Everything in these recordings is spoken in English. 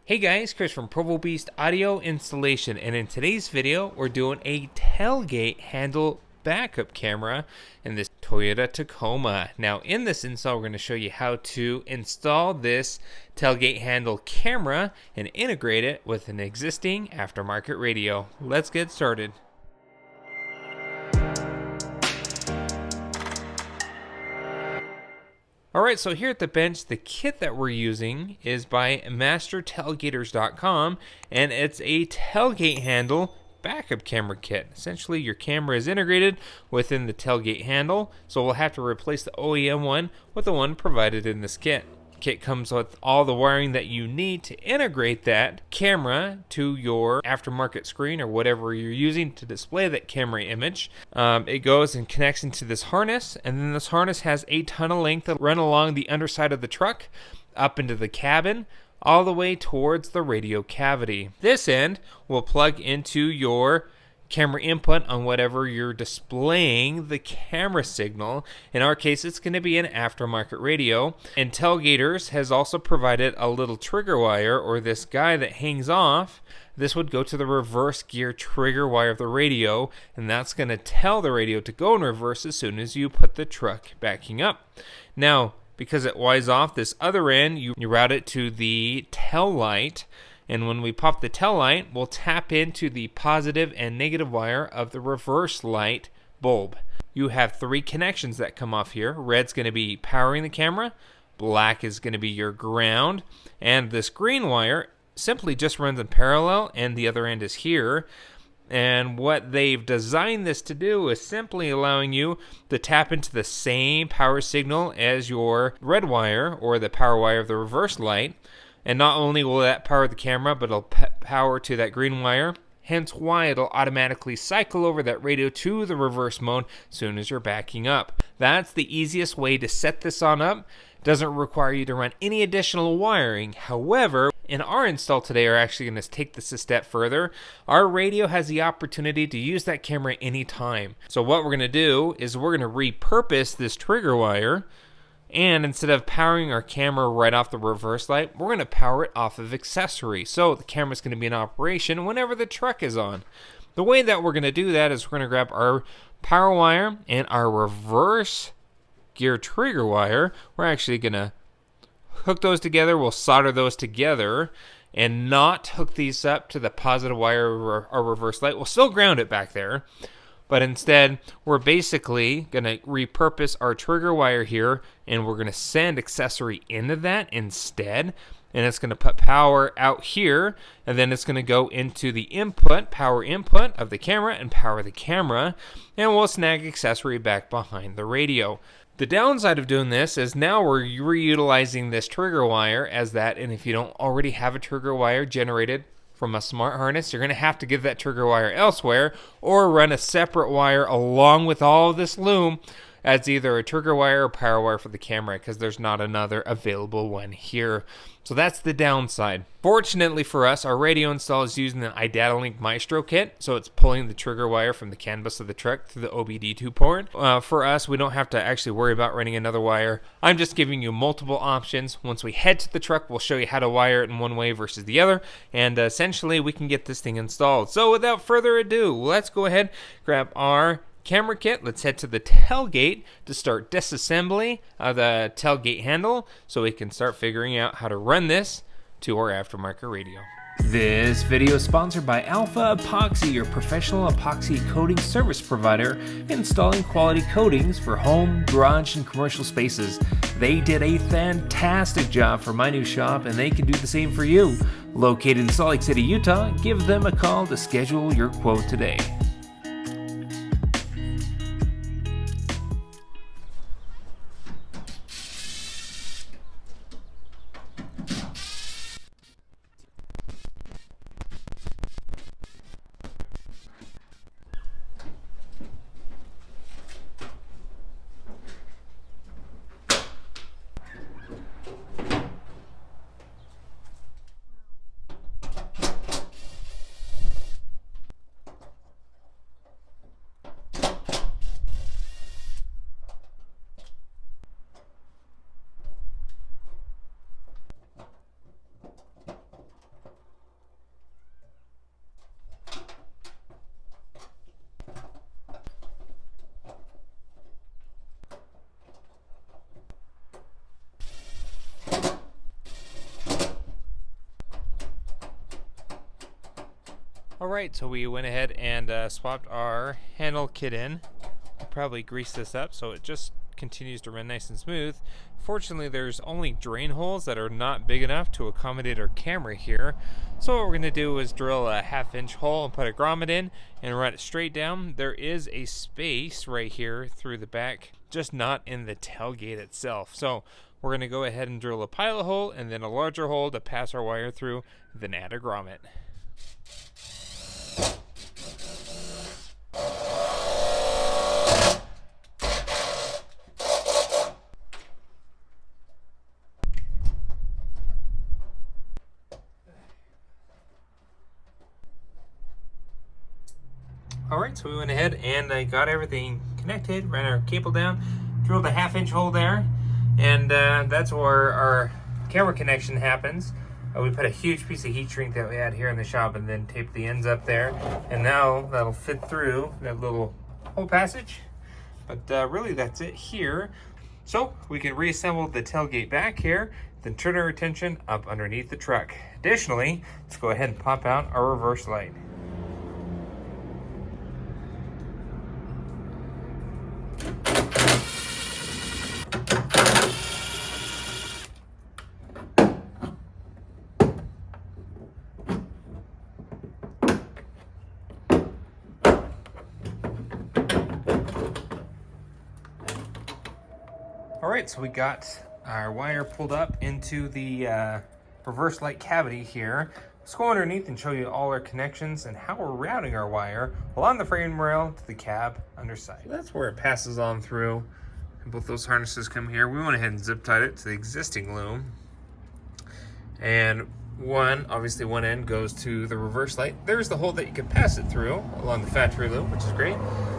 Hey guys, Chris from Provo Beast Audio Installation, and in today's video we're doing a tailgate handle backup camera in this Toyota Tacoma. Now in this install we're going to show you how to install this tailgate handle camera and integrate it with an existing aftermarket radio. Let's get started. Alright, so here at the bench, the kit that we're using is by mastertailgaters.com, and it's a tailgate handle backup camera kit. Essentially, your camera is integrated within the tailgate handle, so we'll have to replace the OEM one with the one provided in this kit. Kit comes with all the wiring that you need to integrate that camera to your aftermarket screen or whatever you're using to display that camera image. It goes and connects into this harness, and then this harness has a ton of length that run along the underside of the truck up into the cabin all the way towards the radio cavity. This end will plug into your camera input on whatever you're displaying the camera signal. In our case, it's going to be an aftermarket radio. And Tailgaters has also provided a little trigger wire, or this guy that hangs off. This would go to the reverse gear trigger wire of the radio, and that's going to tell the radio to go in reverse as soon as you put the truck backing up. Now, because it wires off this other end, you route it to the tail light. And when we pop the tail light, we'll tap into the positive and negative wire of the reverse light bulb. You have three connections that come off here. Red's going to be powering the camera, black is going to be your ground, and this green wire simply just runs in parallel, and the other end is here. And what they've designed this to do is simply allowing you to tap into the same power signal as your red wire, or the power wire of the reverse light. And not only will that power the camera, but it'll power to that green wire, hence why it'll automatically cycle over that radio to the reverse mode as soon as you're backing up. That's the easiest way to set this on up. Doesn't require you to run any additional wiring. However, in our install today, we're actually going to take this a step further. Our radio has the opportunity to use that camera anytime. So what we're going to do is we're going to repurpose this trigger wire, and instead of powering our camera right off the reverse light, we're going to power it off of accessory. So the camera's going to be in operation whenever the truck is on. The way that we're going to do that is we're going to grab our power wire and our reverse gear trigger wire. We're actually going to hook those together. We'll solder those together and not hook these up to the positive wire of our reverse light. We'll still ground it back there. But instead, we're basically going to repurpose our trigger wire here, and we're going to send accessory into that instead. And it's going to put power out here, and then it's going to go into the input, power input of the camera, and power the camera. And we'll snag accessory back behind the radio. The downside of doing this is now we're reutilizing this trigger wire as that, and if you don't already have a trigger wire generated from a smart harness, you're going to have to give that trigger wire elsewhere or run a separate wire along with all of this Loom as either a trigger wire or power wire for the camera, because there's not another available one here. So that's the downside. Fortunately for us, our radio install is using the iDataLink Maestro kit, so it's pulling the trigger wire from the CAN bus of the truck through the OBD2 port. For us, we don't have to actually worry about running another wire. I'm just giving you multiple options. Once we head to the truck, we'll show you how to wire it in one way versus the other, and essentially we can get this thing installed. So without further ado, let's go ahead, grab our camera kit. Let's head to the tailgate to start disassembly of the tailgate handle so we can start figuring out how to run this to our aftermarket radio. This video is sponsored by Alpha Epoxy, your professional epoxy coating service provider, installing quality coatings for home, garage, and commercial spaces. They did a fantastic job for my new shop, and they can do the same for you. Located in Salt Lake City, Utah, give them a call to schedule your quote today. Alright, so we went ahead and swapped our handle kit in. We'll probably grease this up so it just continues to run nice and smooth. Fortunately, there's only drain holes that are not big enough to accommodate our camera here. So what we're going to do is drill a 1/2 inch hole and put a grommet in and run it straight down. There is a space right here through the back, just not in the tailgate itself. So we're going to go ahead and drill a pilot hole and then a larger hole to pass our wire through, then add a grommet. Alright, so we went ahead and got everything connected, ran our cable down, drilled a 1/2 inch hole there, and that's where our camera connection happens. We put a huge piece of heat shrink that we had here in the shop and then taped the ends up there, and now that'll fit through that little hole passage. But really that's it here. So we can reassemble the tailgate back here, then turn our attention up underneath the truck. Additionally, let's go ahead and pop out our reverse light. Alright, so we got our wire pulled up into the reverse light cavity here. Let's go underneath and show you all our connections and how we're routing our wire along the frame rail to the cab underside. So that's where it passes on through, and both those harnesses come here. We went ahead and zip tied it to the existing loom. And obviously one end goes to the reverse light. There's the hole that you can pass it through along the factory loom, which is great.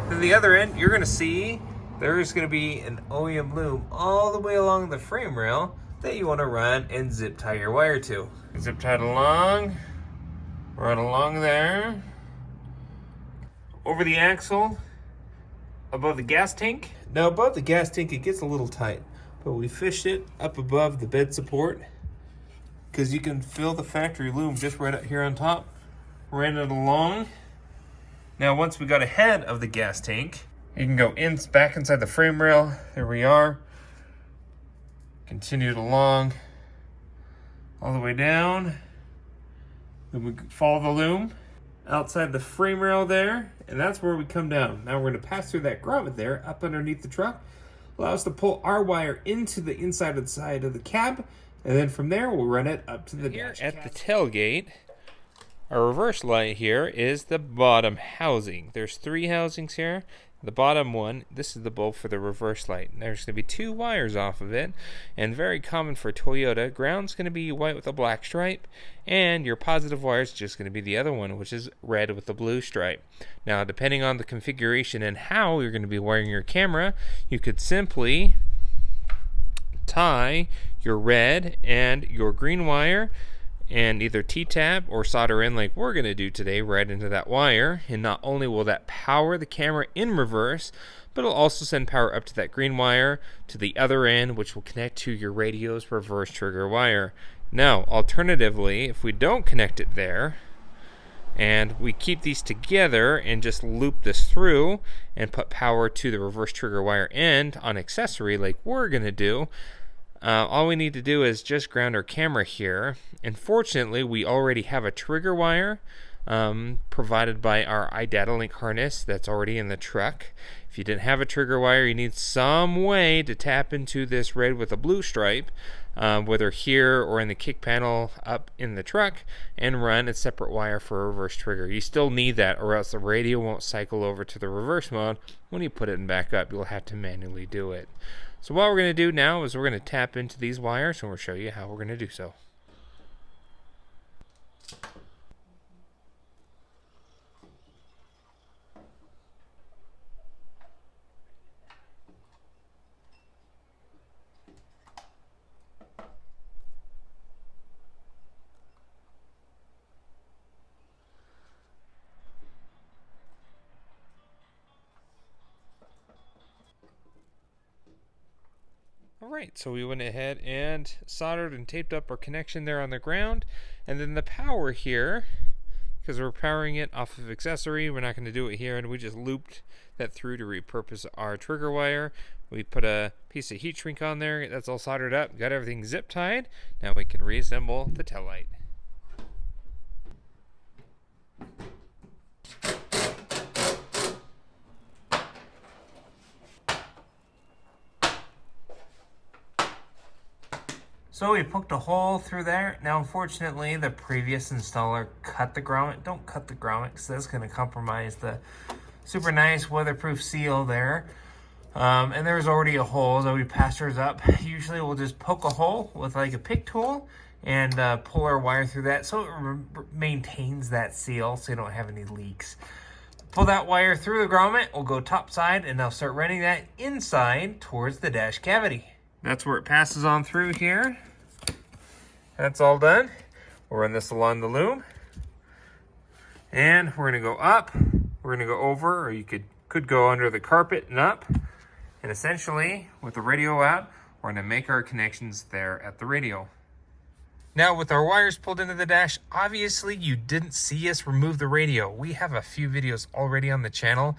Then the other end, you're gonna see there's going to be an OEM loom all the way along the frame rail that you want to run and zip tie your wire to. Zip tie it along, right along there, over the axle, above the gas tank. Now above the gas tank it gets a little tight, but we fished it up above the bed support because you can feel the factory loom just right up here on top. Ran it along. Now once we got ahead of the gas tank, you can go back inside the frame rail. There we are. Continued along all the way down. Then we follow the loom outside the frame rail there, and that's where we come down. Now we're going to pass through that grommet there up underneath the truck. Allow us to pull our wire into the inside of the side of the cab, and then from there we'll run it up to the dash cab. At the tailgate, our reverse light here is the bottom housing. There's 3 housings here. The bottom one, this is the bulb for the reverse light. There's going to be 2 wires off of it, and very common for Toyota, ground's going to be white with a black stripe, and your positive wire is just going to be the other one, which is red with a blue stripe. Now, depending on the configuration and how you're going to be wiring your camera, you could simply tie your red and your green wire and either T-tap or solder in like we're going to do today right into that wire, and not only will that power the camera in reverse, but it'll also send power up to that green wire to the other end, which will connect to your radio's reverse trigger wire. Now alternatively, if we don't connect it there and we keep these together and just loop this through and put power to the reverse trigger wire end on accessory like we're going to do, all we need to do is just ground our camera here, and fortunately we already have a trigger wire provided by our iData Link harness that's already in the truck. If you didn't have a trigger wire, you need some way to tap into this red with a blue stripe, whether here or in the kick panel up in the truck, and run a separate wire for a reverse trigger. You still need that, or else the radio won't cycle over to the reverse mode. When you put it in back up, you'll have to manually do it. So what we're going to do now is we're going to tap into these wires, and we'll show you how we're going to do so. Alright, so we went ahead and soldered and taped up our connection there on the ground, and then the power here because we're powering it off of accessory. We're not going to do it here, and we just looped that through to repurpose our trigger wire. We put a piece of heat shrink on there. That's all soldered up. Got everything zip tied. Now we can reassemble the tail light. So we poked a hole through there. Now, unfortunately, the previous installer cut the grommet. Don't cut the grommet because that's going to compromise the super nice weatherproof seal there. And there was already a hole, so we passed ours up. Usually we'll just poke a hole with like a pick tool and pull our wire through that so it maintains that seal so you don't have any leaks. Pull that wire through the grommet. We'll go top side and now start running that inside towards the dash cavity. That's where it passes on through here. That's all done. We'll run this along the loom. And we're gonna go up. We're gonna go over, or you could go under the carpet and up. And essentially, with the radio out, we're gonna make our connections there at the radio. Now, with our wires pulled into the dash, obviously you didn't see us remove the radio. We have a few videos already on the channel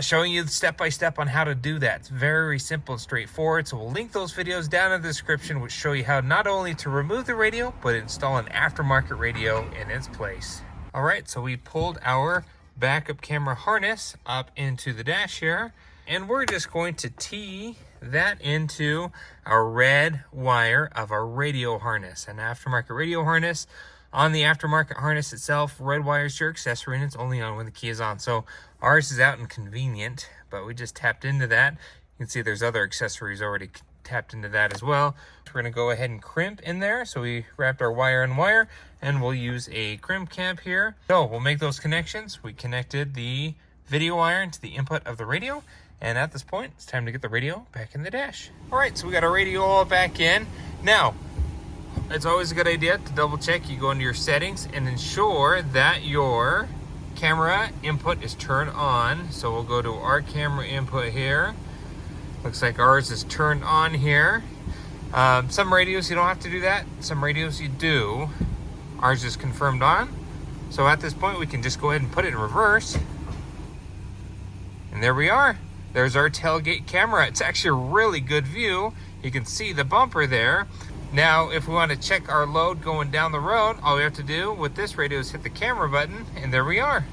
showing you step-by-step on how to do that. It's very simple and straightforward, so we'll link those videos down in the description, which show you how not only to remove the radio, but install an aftermarket radio in its place. All right, so we pulled our backup camera harness up into the dash here, and we're just going to tee that into our red wire of our radio harness, an aftermarket radio harness. On the aftermarket harness itself, red wire is your accessory, and it's only on when the key is on. So ours is out and convenient, but we just tapped into that. You can see there's other accessories already tapped into that as well. We're going to go ahead and crimp in there. So we wrapped our wire in wire, and we'll use a crimp clamp here. So we'll make those connections. We connected the video wire into the input of the radio, and at this point, it's time to get the radio back in the dash. All right, so we got our radio all back in. Now, it's always a good idea to double check. You go into your settings and ensure that your camera input is turned on. So we'll go to our camera input here. Looks like ours is turned on here. Some radios you don't have to do that. Some radios you do. Ours is confirmed on. So at this point we can just go ahead and put it in reverse. And there we are. There's our tailgate camera. It's actually a really good view. You can see the bumper there. Now, if we want to check our load going down the road, all we have to do with this radio is hit the camera button, and there we are.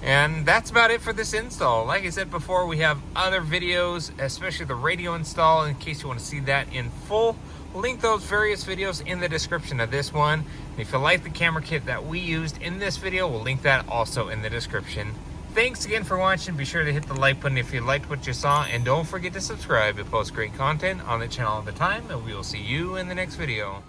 And that's about it for this install. Like I said before, we have other videos, especially the radio install, in case you want to see that in full. We'll link those various videos in the description of this one. And if you like the camera kit that we used in this video, we'll link that also in the description. Thanks again for watching. Be sure to hit the like button if you liked what you saw, and don't forget to subscribe. We post great content on the channel all the time, and we will see you in the next video.